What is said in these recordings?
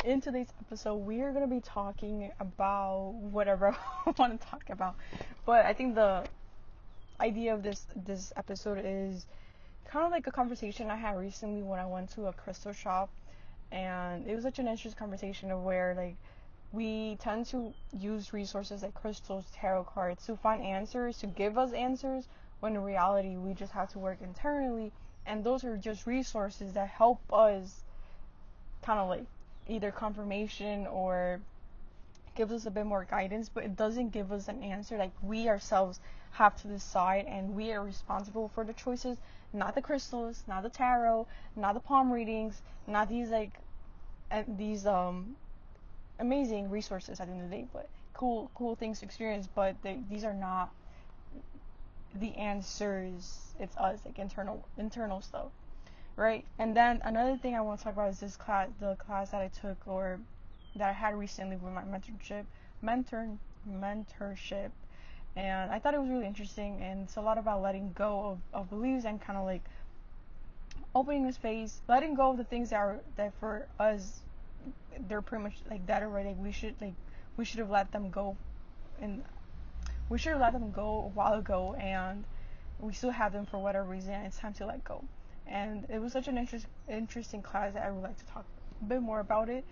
in today's episode, we are going to be talking about whatever I want to talk about. But I think the idea of this episode is kind of like a conversation I had recently when I went to a crystal shop, and it was such an interesting conversation of where like we tend to use resources like crystals, tarot cards to find answers, to give us answers, when in reality we just have to work internally, and those are just resources that help us kind of like either confirmation or gives us a bit more guidance, but it doesn't give us an answer. Like, we ourselves have to decide, and we are responsible for the choices, not the crystals, not the tarot, not the palm readings, not these like these amazing resources at the end of the day, but cool things to experience, but these are not the answers. It's us, like internal stuff, right? And then another thing I want to talk about is the class that I took, or that I had recently with my mentorship, and I thought it was really interesting, and it's a lot about letting go of beliefs, and kind of like opening the space, letting go of the things that for us they're pretty much like that already. Like, we should have let them go, and we should have let them go a while ago, and we still have them for whatever reason. It's time to let go. And it was such an interesting class that I would like to talk a bit more about it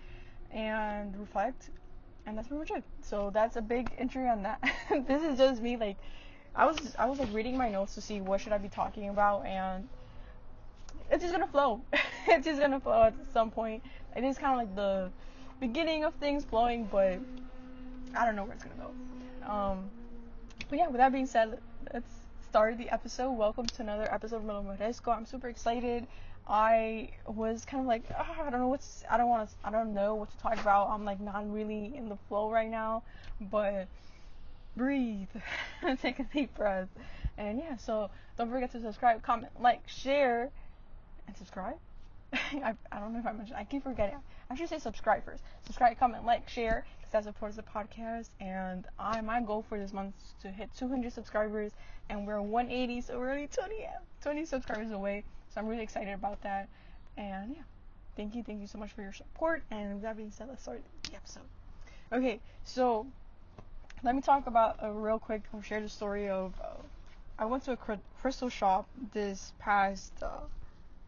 and reflect. And that's pretty much it. So that's a big entry on that. This is just me, like I was like reading my notes to see what should I be talking about, and it's just gonna flow. It's just gonna flow at some point. It is kind of like the beginning of things flowing, but I don't know where it's gonna go. But yeah, with that being said, let's start the episode. Welcome to another episode of Melo Moresco. I'm super excited. I was kind of like, I don't know what to talk about. I'm like not really in the flow right now, but breathe, take a deep breath, and yeah. So don't forget to subscribe, comment, like, share, and subscribe. I don't know if I mentioned. I keep forgetting. I should say subscribe first. Subscribe, comment, like, share, because that supports the podcast. And my goal for this month is to hit 200 subscribers, and we're 180, so we're only 20 subscribers away. So I'm really excited about that. And yeah, thank you so much for your support. And with that being said, let's start the episode. Okay, so let me talk about real quick. I'll share the story of I went to a crystal shop this past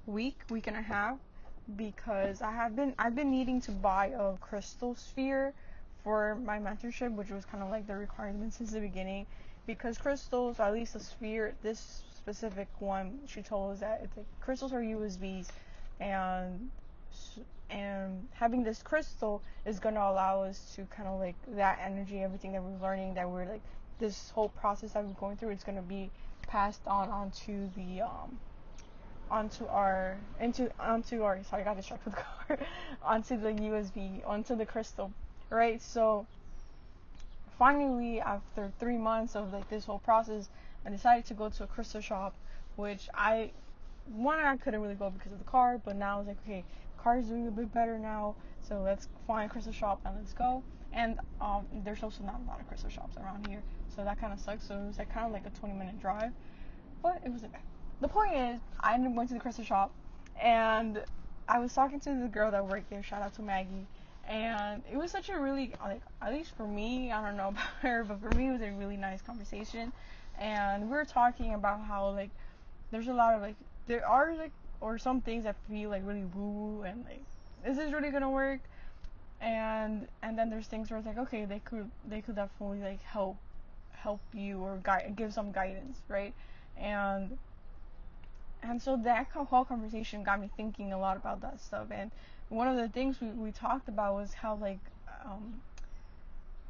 week and a half, because I've been needing to buy a crystal sphere for my mentorship, which was kind of like the requirement since the beginning, because crystals, or at least a sphere, this specific one, she told us that it's like crystals are USBs, and having this crystal is going to allow us to kind of like that energy, everything that we're learning, that we're like this whole process that we're going through, it's going to be passed onto the onto our sorry, I got distracted with the car. Onto the USB, onto the crystal, right? So finally, after 3 months of like this whole process, I decided to go to a crystal shop, which I couldn't really go because of the car, but now I was like, okay, car is doing a bit better now, so let's find a crystal shop and let's go. And there's also not a lot of crystal shops around here, so that kind of sucks. So it was like kind of like a 20-minute drive, but it wasn't bad. The point is, I ended up going to the crystal shop, and I was talking to the girl that worked there. Shout out to Maggie. And it was such a really, like, at least for me, I don't know about her, but for me, it was a really nice conversation. And we were talking about how, like, there's a lot of, like, there are, like, or some things that feel, like, really woo-woo, and, like, is this really gonna work? And then there's things where it's like, okay, they could definitely, like, help you, or give some guidance, right? And so that whole conversation got me thinking a lot about that stuff. And one of the things we talked about was how um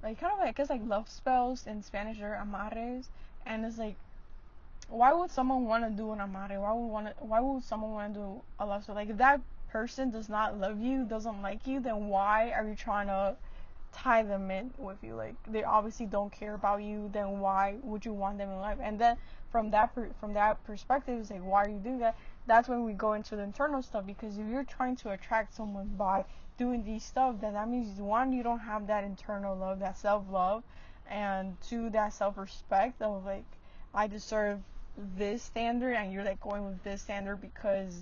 kind of like, I guess, like, love spells in Spanish are amarres, and it's like, why would someone want to do an amarre? Why would someone want to do a love spell? Like, if that person does not love you, doesn't like you, then why are you trying to tie them in with you? Like, they obviously don't care about you, then why would you want them in life? And then from that perspective, it's like, why are you doing that? That's when we go into the internal stuff, because if you're trying to attract someone by doing these stuff, then that means, one, you don't have that internal love, that self-love, and two, that self-respect of like, I deserve this standard, and you're like going with this standard because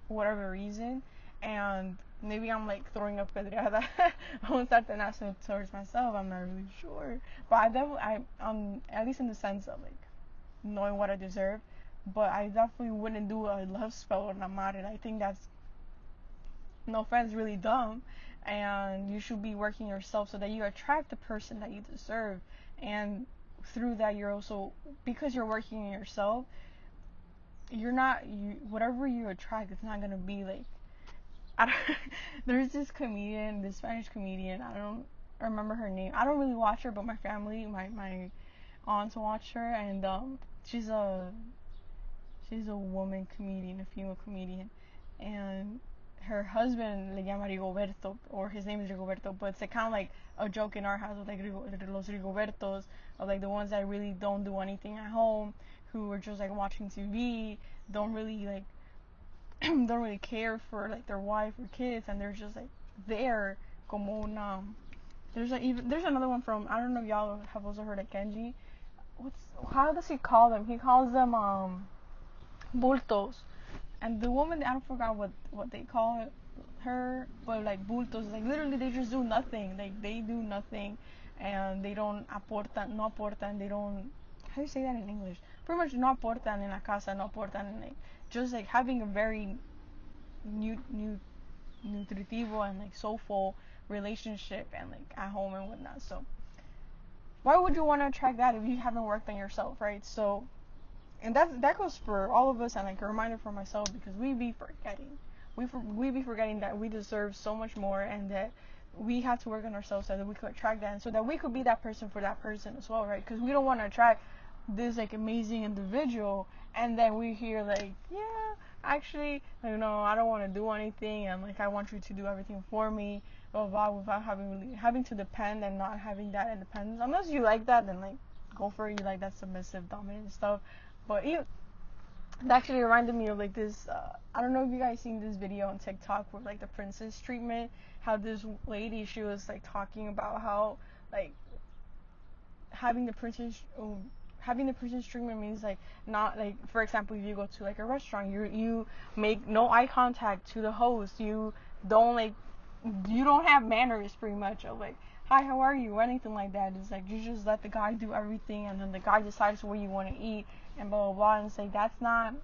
whatever reason. And maybe I'm like throwing up pedrada on Satanás towards myself. I'm not really sure, but I definitely, at least in the sense of like knowing what I deserve. But I definitely wouldn't do a love spell or namare. I think that's, no offense, really dumb. And you should be working yourself so that you attract the person that you deserve. And through that, you're also, because you're working on yourself, you're not, whatever you attract, it's not gonna be like, I don't, there's this comedian, this Spanish comedian, I don't remember her name. I don't really watch her, but my family, my aunts watch her, and she's a she's a woman comedian, a female comedian, and her husband le llama Rigoberto, or his name is Rigoberto, but it's kind of like a joke in our house with like los Rigobertos, of like the ones that really don't do anything at home, who are just like watching TV, don't really like don't really care for like their wife or kids, and they're just like there como una. There's like even there's another one from, I don't know if y'all have also heard of Kenji. How does he call them? He calls them bultos. And the woman, I don't forgot what they call her, but like bultos, like literally they just do nothing. Like they do nothing, and they don't aportan, no aportan. They don't. How do you say that in English? Pretty much no aportan en la casa, no aportan en like just like having a very nutritivo and like soulful relationship and like at home and whatnot. So why would you want to attract that if you haven't worked on yourself, right? So, and that goes for all of us, and like a reminder for myself, because we be forgetting, we be forgetting that we deserve so much more, and that we have to work on ourselves so that we could attract that, and so that we could be that person for that person as well, right? Because we don't want to attract this like amazing individual, and then we hear like, yeah, actually, like, no, I don't want to do anything, and like I want you to do everything for me, blah, blah, blah, without having to depend and not having that independence. Unless you like that, then like go for it. You like that submissive, dominant stuff. But it actually reminded me of like this. I don't know if you guys seen this video on TikTok with like the princess treatment. How this lady, she was like talking about how like having the princess treatment means like not like, for example, if you go to like a restaurant, you make no eye contact to the host. You don't like, you don't have manners pretty much of like, hi, how are you, or anything like that. It's like you just let the guy do everything, and then the guy decides where you want to eat and blah blah blah. And it's like that's not.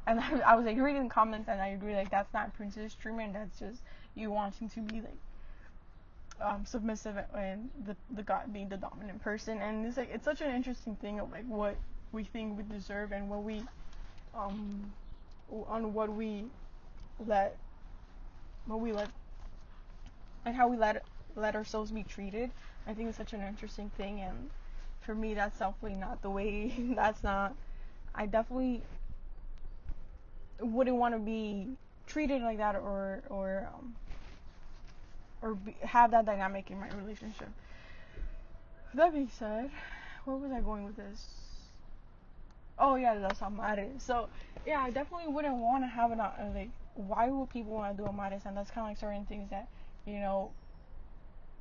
And I was like reading the comments, and I agree, like that's not princess treatment. That's just you wanting to be like submissive, and the guy being the dominant person. And it's like it's such an interesting thing of like what we think we deserve, and what we on let what we let and how we let ourselves be treated. I think it's such an interesting thing, and for me that's definitely not the way. That's not, I definitely wouldn't want to be treated like that, have that dynamic in my relationship. That being said, where was I going with this? Oh yeah, los amares. So yeah, I definitely wouldn't want to have like, why would people want to do amares? And that's kind of like certain things that, you know,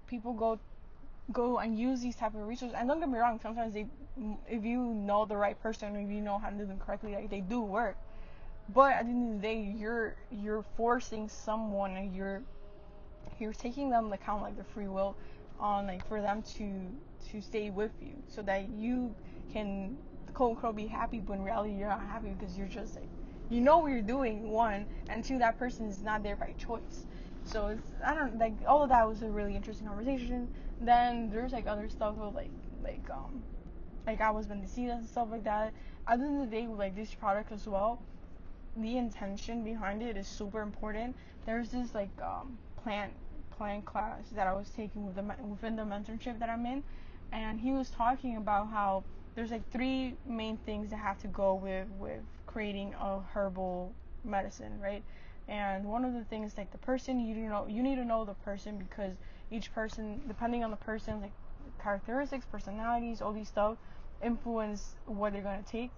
people go and use these type of resources. And don't get me wrong, sometimes they, if you know the right person, if you know how to do them correctly, like they do work. But at the end of the day, you're forcing someone, and you're taking them the count, like the free will, on like for them to stay with you, so that you can quote unquote be happy, but in reality you're not happy, because you're just like, you know what you're doing, one, and two, that person is not there by choice. So it's, I don't like, all of that was a really interesting conversation. Then there's like other stuff of like I was bendecidas and stuff like that. At the end of the day, with like this product as well, the intention behind it is super important. There's this like plant class that I was taking within the mentorship that I'm in, and he was talking about how there's like three main things that have to go with creating a herbal medicine, right? And one of the things, like the person, you need to know the person, because each person, depending on the person, like characteristics, personalities, all these stuff influence what they're going to take.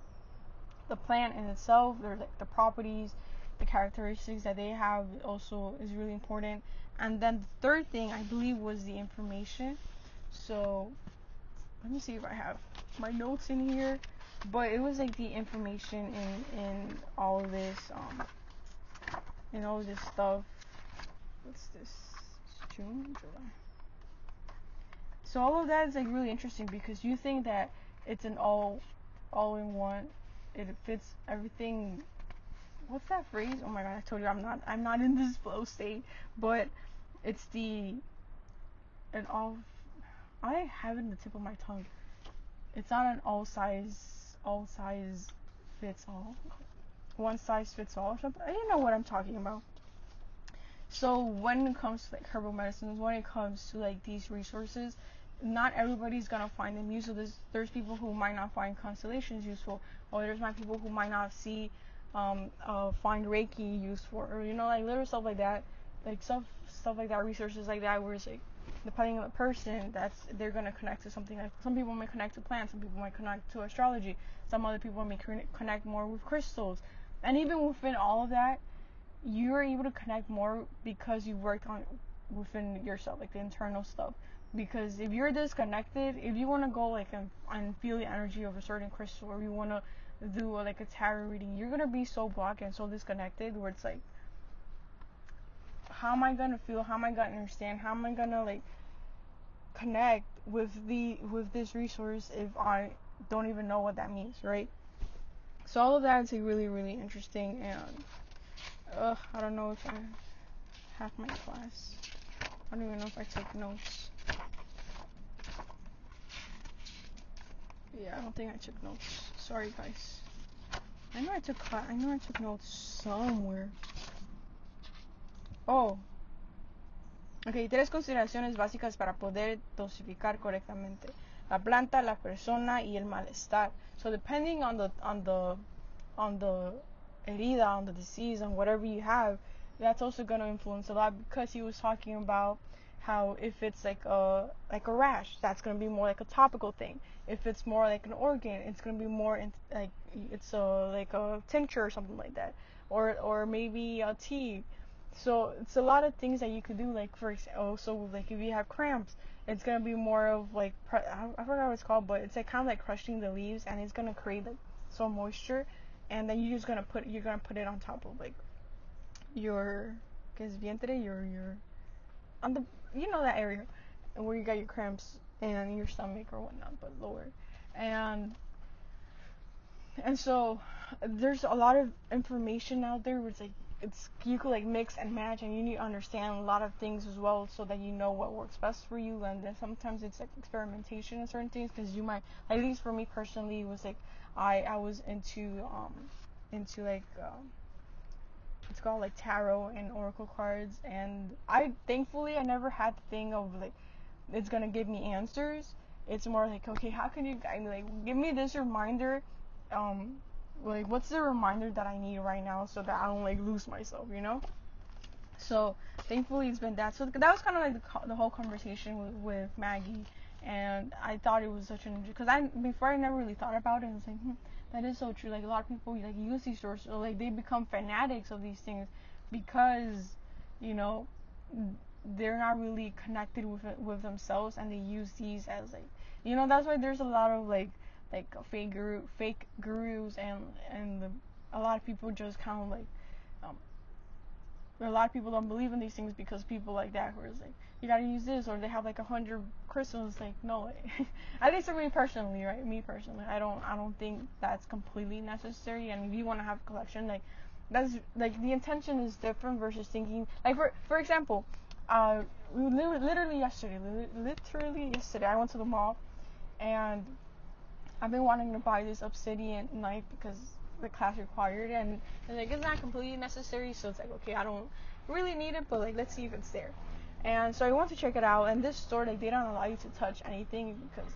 The plant in itself, there's like the properties, the characteristics that they have also is really important. And then the third thing, I believe, was the information. So let me see if I have my notes in here. But it was like the information in all of this in all of this stuff, what's this? It's June, July. So all of that is like really interesting because you think that it's an all in one. It fits everything. What's that phrase? Oh my god, I told you I'm not in this flow state, but it's the an I have it in the tip of my tongue. It's not an all size fits all. One size fits all or something. You know what I'm talking about. So when it comes to like herbal medicines, when it comes to like these resources, not everybody's gonna find them useful. There's people who might not find constellations useful, or there's my people who might not find Reiki useful, or like little stuff like that, like stuff like that, resources like that, where it's like depending on the person, they're gonna connect to something. Like some people might connect to plants, some people might connect to astrology, some other people may connect more with crystals, and even within all of that, you're able to connect more because you worked on within yourself, like the internal stuff. Because if you're disconnected, if you want to go like and feel the energy of a certain crystal, or you want to do like a tarot reading, you're gonna be so blocked and so disconnected where it's like, how am I gonna feel? How am I gonna understand? How am I gonna like connect with this resource if I don't even know what that means, right? So all of that is like really really interesting, and I don't know if I have my class. I don't even know if I took notes. Yeah, I don't think I took notes. Sorry, guys. I know I took notes somewhere. Oh. Ok, 3 consideraciones básicas para poder dosificar correctamente. La planta, la persona y el malestar. So depending on the herida, on the disease, on whatever you have, that's also going to influence a lot, because he was talking about how if it's like a rash, that's going to be more like a topical thing. If it's more like an organ, it's going to be more like it's like a tincture or something like that, or maybe a tea. So it's a lot of things that you could do. Like for example, so like if you have cramps, it's gonna be more of like I forgot what it's called, but it's like kind of like crushing the leaves, and it's gonna create like some moisture, and then you're gonna put it on top of like your que es vientre, your on the that area where you got your cramps and your stomach or whatnot, but lower, and so there's a lot of information out there where it's like you could like mix and match, and you need to understand a lot of things as well so that you know what works best for you. And then sometimes it's like experimentation in certain things, because you might, at least for me personally, it was like I was into like it's called like tarot and oracle cards, and thankfully I never had the thing of like it's gonna give me answers. It's more like, okay, how can you guide me? Like, give me this reminder. Like, what's the reminder that I need right now so that I don't like lose myself, So thankfully it's been that. So that was kind of like the whole conversation with Maggie, and I thought it was such an because before I never really thought about it. And I was like, that is so true. Like a lot of people like use these sources, or like they become fanatics of these things because you know they're not really connected with themselves, and they use these as like that's why there's a lot of like fake gurus, and a lot of people just kind of like a lot of people don't believe in these things because people like that who are like, you gotta use this, or they have like 100 crystals. Like, no way. At least for me personally, right? Me personally, I don't think that's completely necessary. And if you want to have a collection, like that's like the intention is different versus thinking like for example, literally yesterday, I went to the mall, and I've been wanting to buy this obsidian knife because the class required it, and like it's not completely necessary, so it's like, okay, I don't really need it, but like let's see if it's there. And so I went to check it out, and this store, like, they don't allow you to touch anything because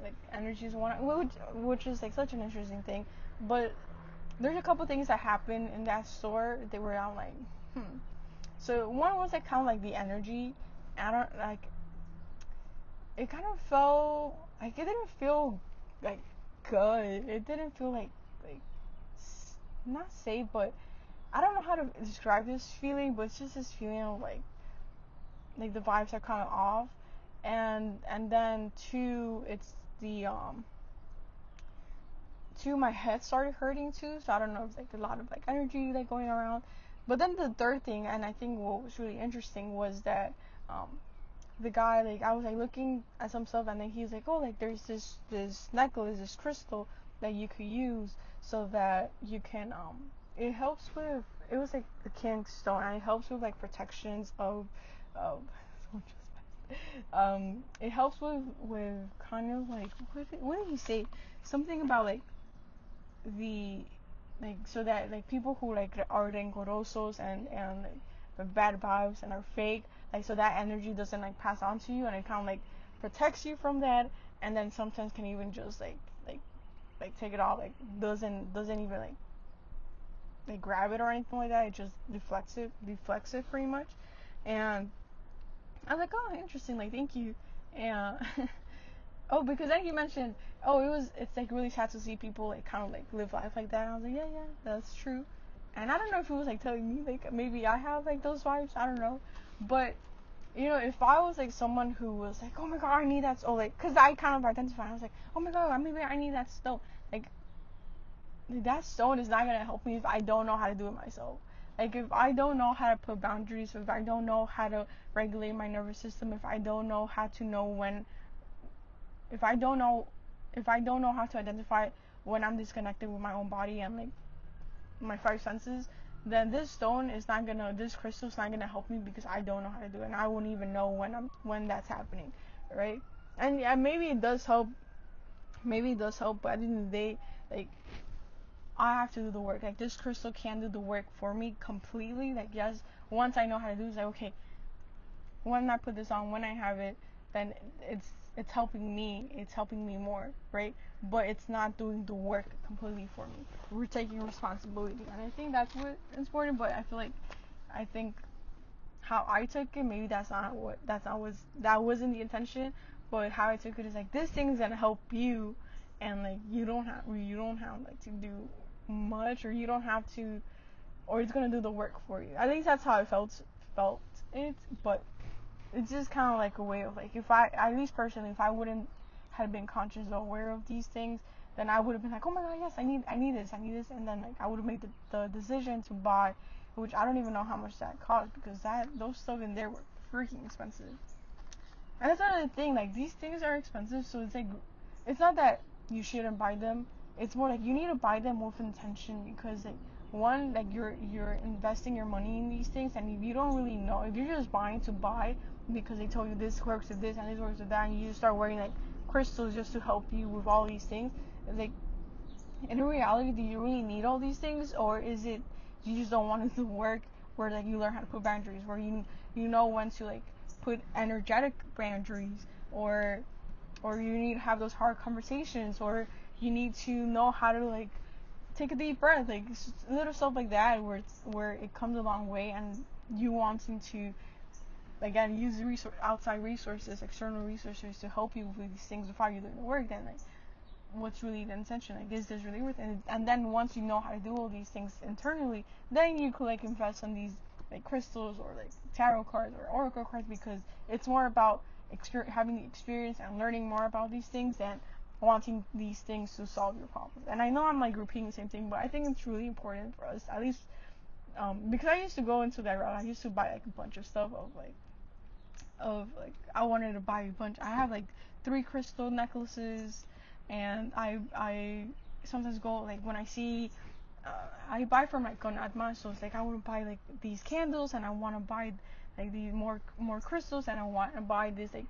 like energy is one, which is like such an interesting thing. But there's a couple things that happened in that store. They were on like so one was like kind of like the energy. I don't like it kind of felt like it didn't feel like good. It didn't feel like not safe, but I don't know how to describe this feeling, but it's just this feeling of like the vibes are kind of off, and then two, it's the two, my head started hurting too, so I don't know if it's like a lot of like energy like going around, But then the third thing, and I think what was really interesting was that um, the guy, like, I was like looking at some stuff, and then he's like, oh, like there's this necklace, this crystal that you could use so that you can it helps with, it was like the king stone, and it helps with like protections of it helps with kind of like, what did he say, something about like the, like, so that like people who like are rencorosos and like the bad vibes and are fake, like, so that energy doesn't like pass on to you, and it kind of like protects you from that, and then sometimes can even just like take it off, like doesn't even like grab it or anything like that, it just deflects it pretty much. And I was like, oh, interesting, like, thank you. And oh, because then he mentioned, oh, it's like really sad to see people like kind of like live life like that. And I was like, yeah, yeah, that's true. And I don't know if he was like telling me like maybe I have like those vibes. I don't know, but if I was like someone who was like, oh my god, I need that, or like, cause I kind of identify, I was like, oh my god, maybe I need that stone. Like, that stone is not gonna help me if I don't know how to do it myself. Like, if I don't know how to put boundaries, if I don't know how to regulate my nervous system, if I don't know how to know when, if I don't know if I don't know how to identify when I'm disconnected with my own body and like my five senses, then this crystal's not gonna help me because I don't know how to do it, and I won't even know when that's happening, right? And yeah, maybe it does help, but at the end of the day, like, I have to do the work. Like, this crystal can do the work for me completely. Like, yes, once I know how to do it, it's like, okay, when I put this on, when I have it, then it's helping me. It's helping me more, right? But it's not doing the work completely for me. We're taking responsibility, and I think that's what is important. But I think how I took it, maybe that wasn't the intention. But how I took it is like, this thing is gonna help you, and like you don't have like to do much, or you don't have to, or it's gonna do the work for you. At least that's how I felt it. But it's just kind of like a way of like, if I, at least personally, if I wouldn't have been conscious or aware of these things, then I would have been like, oh my god, yes, I need this, and then like I would have made the decision to buy, which I don't even know how much that cost, because those stuff in there were freaking expensive. And that's another thing, like, these things are expensive, so it's like, it's not that you shouldn't buy them. It's more like you need to buy them with intention, because like, one, like, you're investing your money in these things, and if you don't really know, if you're just buying to buy because they told you this works with this and this works with that, and you just start wearing like crystals just to help you with all these things, it's like, in reality, do you really need all these things, or is it you just don't want to do work where like you learn how to put boundaries, where you know when to like put energetic boundaries, or you need to have those hard conversations, or you need to know how to like take a deep breath, like little stuff like that, where it comes a long way, and you wanting to, again, use outside resources, external resources to help you with these things before you doing the work, then like, what's really the intention? Like, is this really worth it? And then once you know how to do all these things internally, then you could like invest in these like crystals or like tarot cards or oracle cards, because it's more about having the experience and learning more about these things than wanting these things to solve your problems. And I know I'm like repeating the same thing, but I think it's really important for us, at least, because I used to go into that route. I used to buy like a bunch of stuff of like I wanted to buy a bunch. I have like 3 crystal necklaces, and I sometimes go like when I see, I buy from like on Atma, so it's like I want to buy like these candles, and I want to buy like the more crystals, and I want to buy this like,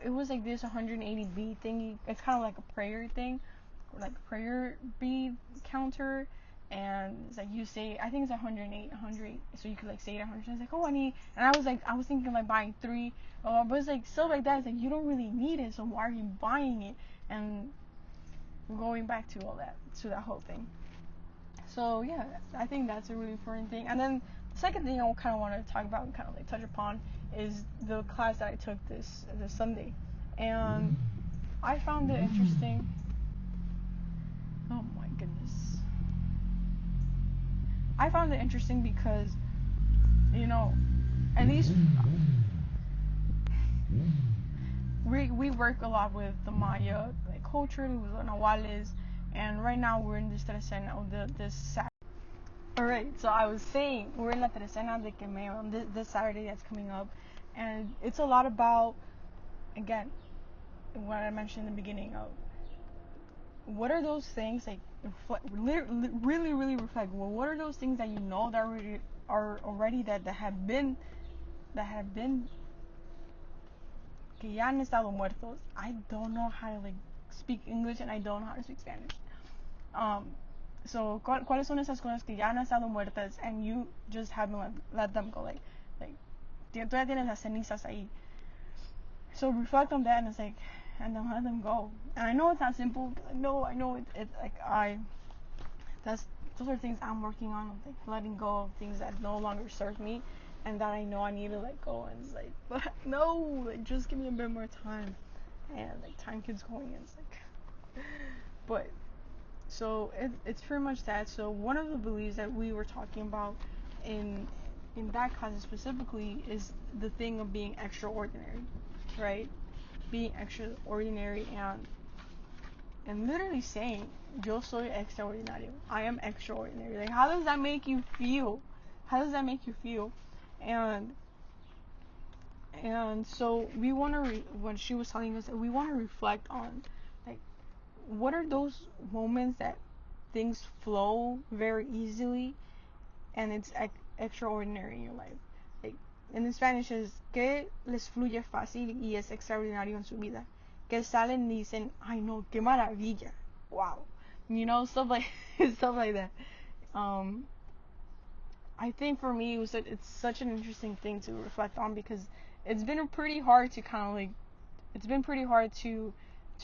it was like this 180 bead thingy. It's kind of like a prayer thing, like prayer bead counter, and it's like you say, I think it's 108, so you could like say it 100 times, like, oh, and I was thinking like buying 3, but it's like stuff like that. It's like, you don't really need it, so why are you buying it? And going back to all that, to that whole thing. So yeah, I think that's a really important thing. And then the second thing I kind of want to talk about and kind of like touch upon is the class that I took this Sunday, and I found it interesting. Oh my goodness. I found it interesting because, you know, at least we work a lot with the Maya like culture, with the Nahuales, and right now we're in this tradition of this Alright, so I was saying, we're in La Trecena de Quemeo, this Saturday that's coming up, and it's a lot about, again, what I mentioned in the beginning of, what are those things, like, really, really reflect, well, what are those things that you know that are already that have been, que ya han estado muertos. I don't know how to, like, speak English, and I don't know how to speak Spanish. So, ¿cuáles son esas cosas que ya han estado muertas and you just haven't let them go? Like, todavía tienes las cenizas ahí. So reflect on that, and it's like, and then let them go. And I know it's not simple. No, I know it's like those are things I'm working on, like letting go of things that no longer serve me, and that I know I need to let go. And it's like, but no, like just give me a bit more time. And like time keeps going, and it's like, but. So it's pretty much that. So one of the beliefs that we were talking about in that class specifically is the thing of being extraordinary, right? Being extraordinary and literally saying, yo soy extraordinario. I am extraordinary. Like, how does that make you feel? How does that make you feel? And so we want to when she was telling us that we want to reflect on, like, what are those moments that things flow very easily and it's extraordinary in your life. Like, in Spanish is que les fluye fácil y es extraordinario en su vida. Que salen y dicen, ay no, qué maravilla. Wow. You know, stuff like stuff like that. I think for me it's such an interesting thing to reflect on, because it's been pretty hard to kind of like, it's been pretty hard to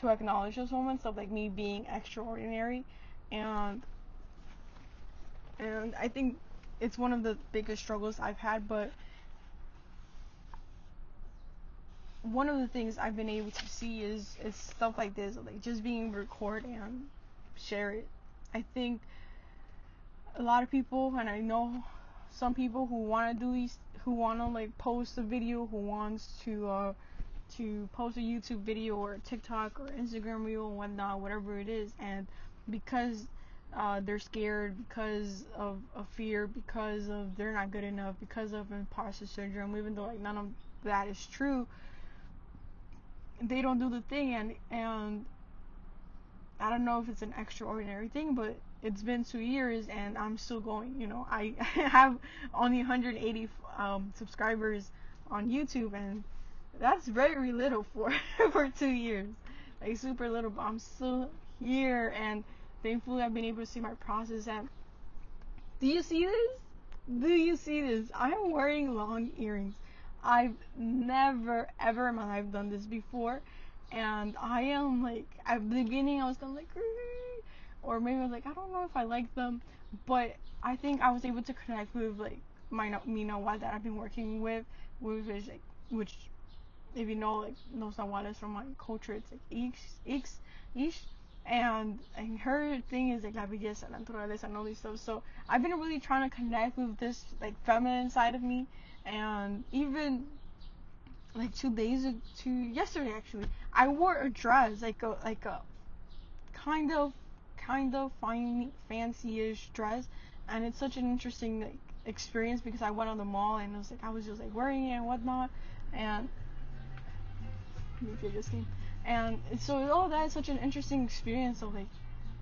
acknowledge those moments of like me being extraordinary, and I think it's one of the biggest struggles I've had. But one of the things I've been able to see is stuff like this, like just being able to record and share it. I think a lot of people, and I know some people who want to do these, who want to like post a video, who wants to post a YouTube video or a TikTok or Instagram reel and whatnot, whatever it is, and because they're scared, because of fear, because of they're not good enough, because of imposter syndrome, even though like none of that is true, they don't do the thing. And I don't know if it's an extraordinary thing, but it's been 2 years and I'm still going. You know, I have only 180 subscribers on YouTube, and that's very little for 2 years, like super little. But I'm still here, and thankfully I've been able to see my process. And do you see this? Do you see this? I'm wearing long earrings. I've never ever in my life done this before, and I am like, at the beginning I was kind of like, or maybe I was like, I don't know if I like them, but I think I was able to connect with like my Nahual that I've been working with which if you know, like, los Nahuales from my culture, it's like ish, and her thing is like la belleza, la naturaleza, and all these stuff. So I've been really trying to connect with this like feminine side of me, and even like 2 days to yesterday actually, I wore a dress, like a kind of fine fancy-ish dress, and it's such an interesting like experience because I went on the mall and I was just like wearing it and whatnot, and this game. And so all that is such an interesting experience. So like,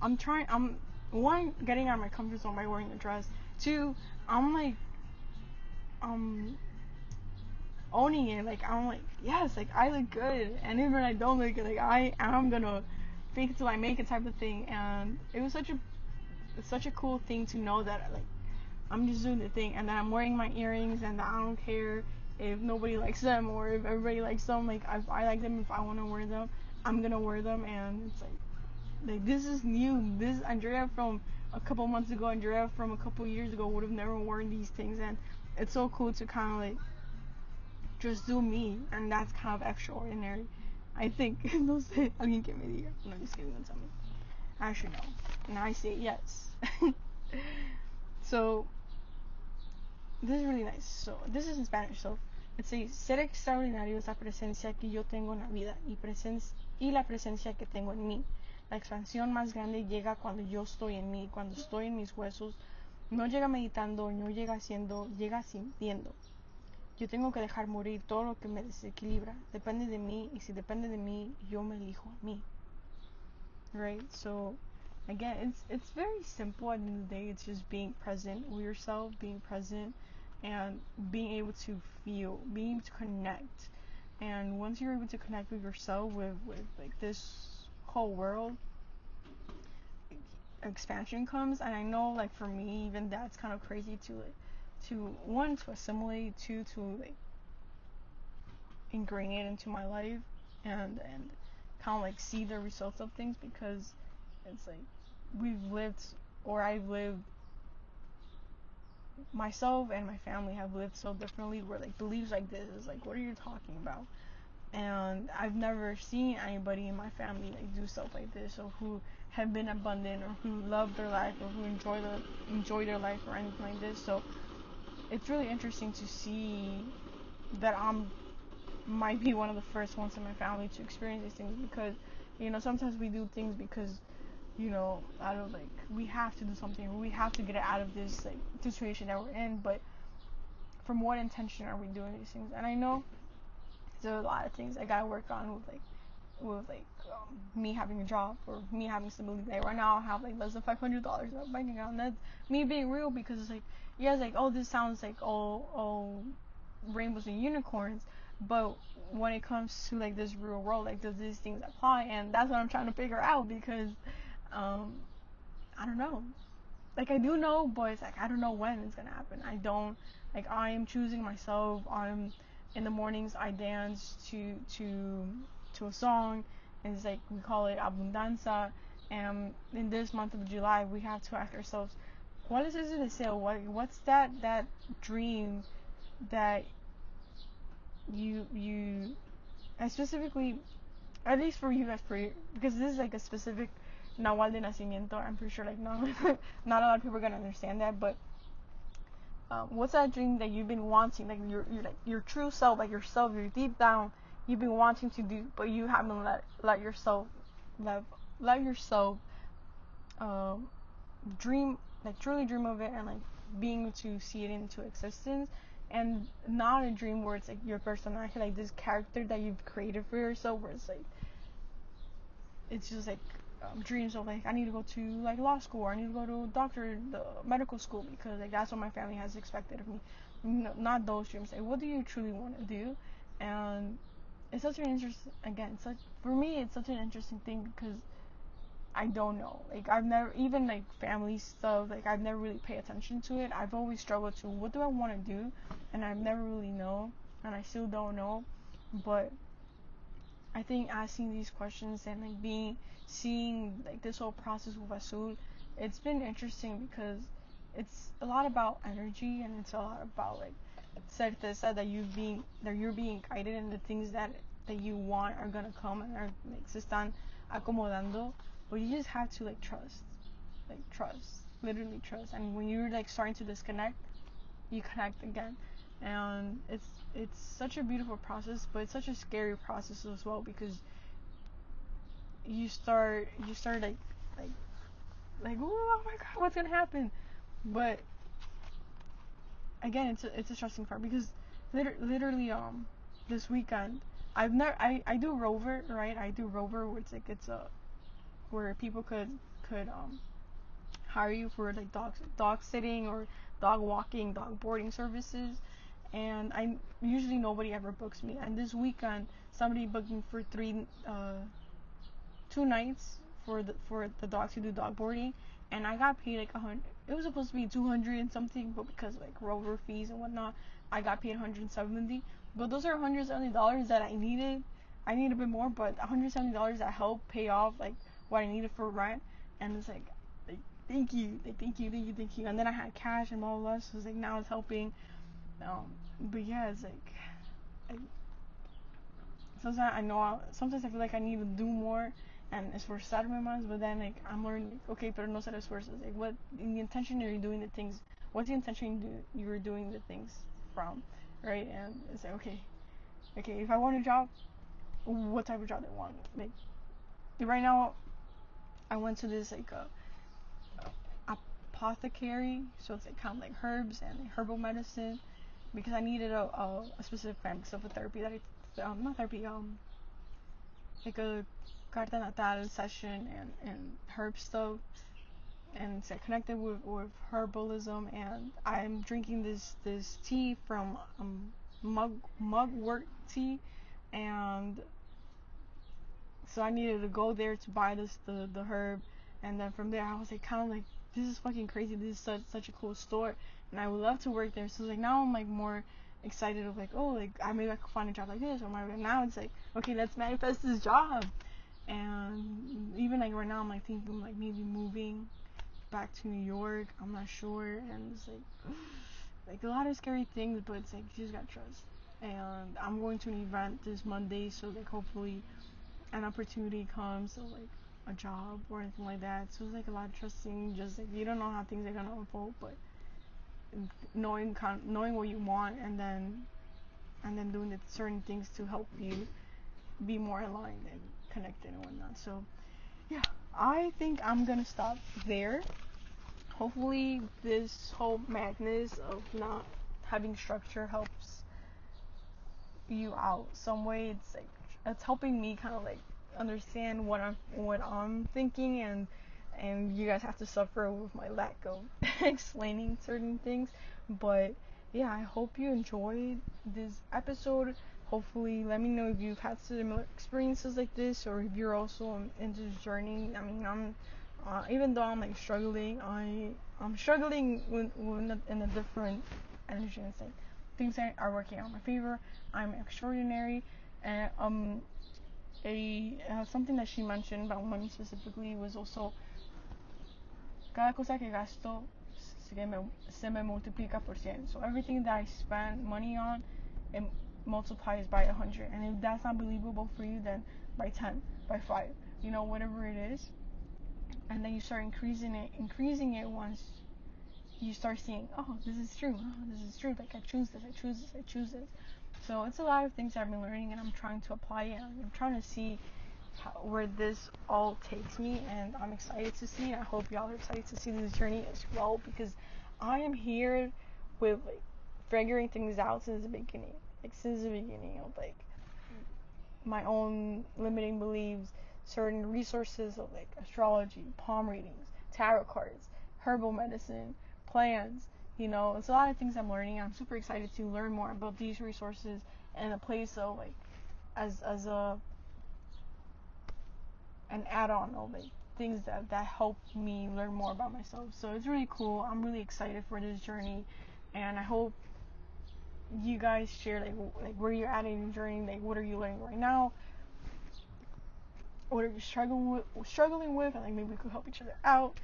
I'm one, getting out of my comfort zone by wearing a dress. Two, I'm like owning it. Like, I'm like, yes, like I look good, and even when I don't look good, like I am gonna fake it till I make it type of thing. And it was such a cool thing to know that like I'm just doing the thing, and that I'm wearing my earrings, and that I don't care if nobody likes them or if everybody likes them. Like, if I like them, if I want to wear them, I'm gonna wear them. And it's like this is new. This Andrea from a couple months ago, Andrea from a couple years ago would have never worn these things, and it's so cool to kind of like just do me, and that's kind of extraordinary, I think. No sé, alguien que me diga. No, just kidding, don't tell me. I should know. And I say yes. So this is really nice. So this is in Spanish. So it says, ser extraordinario es la presencia que yo tengo en la vida y la presencia que tengo en mí. La expansión más grande llega cuando yo estoy en mí, cuando estoy en mis huesos, No llega meditando, no llega haciendo, llega sintiendo. Yo tengo que dejar morir todo lo que me desequilibra. Depende de mí, y si depende de mí, yo me elijo a mí. Right? So, again, it's very simple at the end of the day. It's just being present with yourself, being present, and being able to feel, being able to connect. And once you're able to connect with yourself, with like this whole world, expansion comes. And I know, like, for me, even that's kind of crazy to, like, to one, to assimilate, two, to like ingrain it into my life, and kind of like see the results of things, because it's like we've lived, or I've lived, myself and my family have lived so differently, where like beliefs like this is like, what are you talking about? And I've never seen anybody in my family like do stuff like this, or who have been abundant, or who love their life, or who enjoy their life, or anything like this. So it's really interesting to see that I'm might be one of the first ones in my family to experience these things, because sometimes we do things because out of like, we have to do something, or we have to get out of this like situation that we're in. But from what intention are we doing these things? And I know there's a lot of things I gotta work on with me having a job, or me having stability. Like right now I have like less than $500 in my bank account, and that's me being real, because it's like, yeah, it's like, oh, this sounds like all rainbows and unicorns, but when it comes to like this real world, like, does these things apply? And that's what I'm trying to figure out, because I don't know. Like, I do know, but it's like, I don't know when it's gonna happen. I don't, like, I am choosing myself. I'm in the mornings, I dance to a song, and it's like, we call it abundanza. And in this month of July, we have to ask ourselves, what is ese deseo? What's that dream that you and specifically, at least for you guys, because this is like a specific Nahual de Nacimiento. I'm pretty sure like not not a lot of people are gonna understand that, but what's that dream that you've been wanting, like your true self, like yourself, your deep down, you've been wanting to do, but you haven't let yourself let yourself um, dream, like truly dream of it, and like being able to see it into existence. And not a dream where it's like your personality, like this character that you've created for yourself, where it's like, it's just like dreams of like, I need to go to like law school, or I need to go to the medical school, because like that's what my family has expected of me. Not those dreams. Like, what do you truly want to do? And it's such an interesting, again, such for me, it's such an interesting thing, because I don't know. Like, I've never, even like family stuff, like I've never really paid attention to it. I've always struggled to, what do I want to do? And I've never really known, and I still don't know. But I think asking these questions, and like seeing like this whole process with Azul, it's been interesting, because it's a lot about energy, and it's a lot about like certeza that you're being guided, and the things that you want are gonna come, and are like se están acomodando. But you just have to like trust, literally trust. And when you're like starting to disconnect, you connect again. And it's such a beautiful process, but it's such a scary process as well, because you start like oh my god, what's gonna happen? But again, it's a stressing part, because literally this weekend, I do rover, right? I do rover, where it's like, it's a where people could hire you for like dog sitting, or dog walking, dog boarding services. And I usually, nobody ever books me, and this weekend somebody booked me for 2 nights for the dogs to do dog boarding. And I got paid like 100. It was supposed to be 200 and something, but because like rover fees and whatnot, I got paid 170. But those are $170 that I needed. I need a bit more, but $170 that helped pay off like what I needed for rent. And it's like thank you, thank you. And then I had cash and blah blah blah. So it's like, now it's helping. But yeah, it's like, I, sometimes I feel like I need to do more and esforzarme más, but then like I'm learning, like, okay, pero no ser esfuerzos. Like, what in the intention are you doing the things? What's the intention you're doing the things from, right? And it's like, okay, if I want a job, what type of job do I want? Like right now, I went to this like a apothecary, so it's like kind of like herbs and herbal medicine, because I needed a specific plan because of a therapy that not therapy, like a carta natal session and herb stuff, and it's connected with herbalism. And I'm drinking this tea from mugwort tea, and so I needed to go there to buy the herb, and then from there I was like kind of like, this is fucking crazy. This is such a cool store, and I would love to work there. So like now I'm like more excited of like, oh, like maybe I could find a job like this, or now it's like, okay, let's manifest this job. And even like right now I'm like thinking like maybe moving back to New York. I'm not sure, and it's like a lot of scary things, but it's like you just gotta trust. And I'm going to an event this Monday, so like hopefully an opportunity comes, so like a job or anything like that. So it's like a lot of trusting. Just like you don't know how things are gonna unfold, but knowing what you want, and then doing the certain things to help you be more aligned and connected and whatnot. So yeah, I think I'm gonna stop there. Hopefully this whole madness of not having structure helps you out some way. It's helping me kind of like understand what I'm thinking, and you guys have to suffer with my lack of explaining certain things. But yeah, I hope you enjoyed this episode. Hopefully let me know if you've had similar experiences like this, or if you're also into this journey. I mean, I'm even though I'm like struggling, I'm struggling in a different energy. It's like things are working out in my favor. I'm extraordinary. And something that she mentioned about money specifically was also, cada cosa que gasto se me multiplica por 100. So everything that I spend money on, it multiplies by 100. And if that's not believable for you, then by 10, by 5, whatever it is. And then you start increasing it once you start seeing, oh, this is true, like I choose this. So it's a lot of things I've been learning, and I'm trying to apply it. I'm trying to see where this all takes me, and I'm excited to see. I hope y'all are excited to see this journey as well, because I am here with like figuring things out since the beginning of like my own limiting beliefs, certain resources of like astrology, palm readings, tarot cards, herbal medicine, plants. It's a lot of things I'm learning. I'm super excited to learn more about these resources, and a place of like as an add-on of like things that help me learn more about myself. So it's really cool. I'm really excited for this journey, and I hope you guys share like where you're at in your journey. Like, what are you learning right now? What are you struggling with? And like maybe we could help each other out.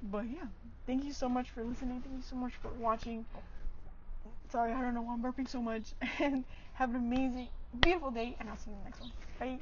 But yeah, thank you so much for listening. Thank you so much for watching. Sorry, I don't know why I'm burping so much. And have an amazing, beautiful day, and I'll see you in the next one. Bye.